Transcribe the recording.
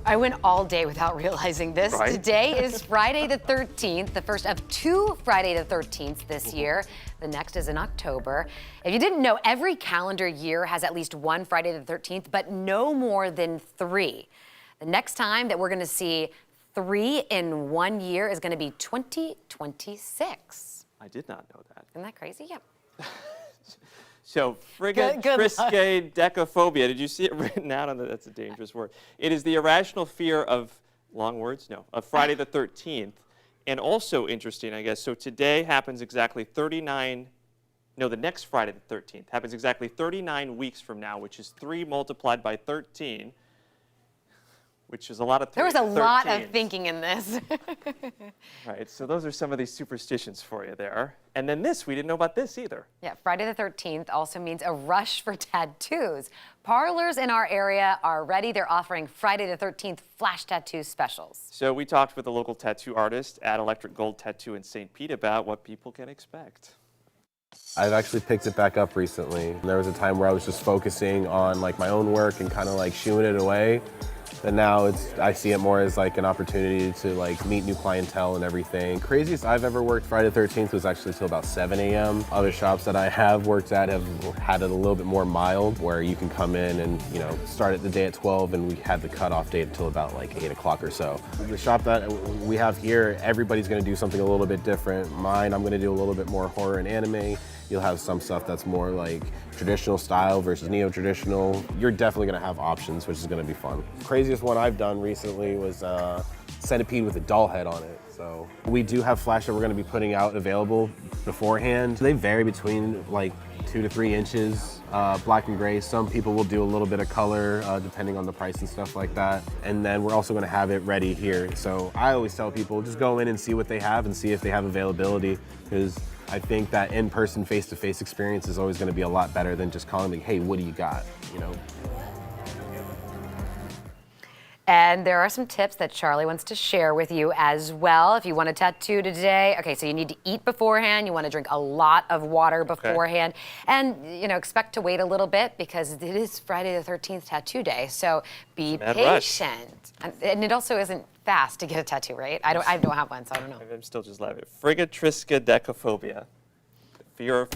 I went all day without realizing this. Right? Today is Friday the 13th, the first of 2 Friday the 13th this year. The next is in October. If you didn't know, every calendar year has at least one Friday the 13th, but no more than 3. The next time that we're going to see 3 in 1 year is going to be 2026. I did not know that. Isn't that crazy? Yeah. So, frigatrisque decaphobia. Did you see it written out on the, that's a dangerous word. It is the irrational fear of, long words? No, of Friday the 13th. And also interesting, I guess, so today happens exactly 39, no, the next Friday the 13th happens exactly 39 weeks from now, which is 3 multiplied by 13, which is a lot of 13s. There was a lot of thinking in this. Right, so those are some of these superstitions for you there. And then this, we didn't know about this either. Yeah, Friday the 13th also means a rush for tattoos. Parlors in our area are ready. They're offering Friday the 13th flash tattoo specials. So we talked with a local tattoo artist at Electric Gold Tattoo in St. Pete about what people can expect. I've actually picked it back up recently. There was a time where I was just focusing on like my own work and kind of like shooing it away. And now I see it more as like an opportunity to like meet new clientele and everything. Craziest I've ever worked Friday the 13th was actually till about 7 a.m. Other shops that I have worked at have had it a little bit more mild, where you can come in and, you know, start at the day at 12 and we have the cutoff date until about like 8 o'clock or so. The shop that we have here, everybody's gonna do something a little bit different. Mine, I'm gonna do a little bit more horror and anime. You'll have some stuff that's more like traditional style versus neo-traditional. You're definitely gonna have options, which is gonna be fun. Craziest one I've done recently was a centipede with a doll head on it. So we do have flash that we're gonna be putting out available beforehand. They vary between like 2 to 3 inches, black and gray. Some people will do a little bit of color depending on the price and stuff like that. And then we're also gonna have it ready here. So I always tell people, just go in and see what they have and see if they have availability, because I think that in-person, face-to-face experience is always going to be a lot better than just calling me, hey, what do you got, you know? And there are some tips that Charlie wants to share with you as well. If you want a tattoo today, okay, so you need to eat beforehand. You want to drink a lot of water beforehand. And, you know, expect to wait a little bit because it is Friday the 13th tattoo day. So be patient. And it also isn't fast to get a tattoo, right? I don't have one, so I don't know. I'm still just laughing. Frigatrisque decaphobia. Fear of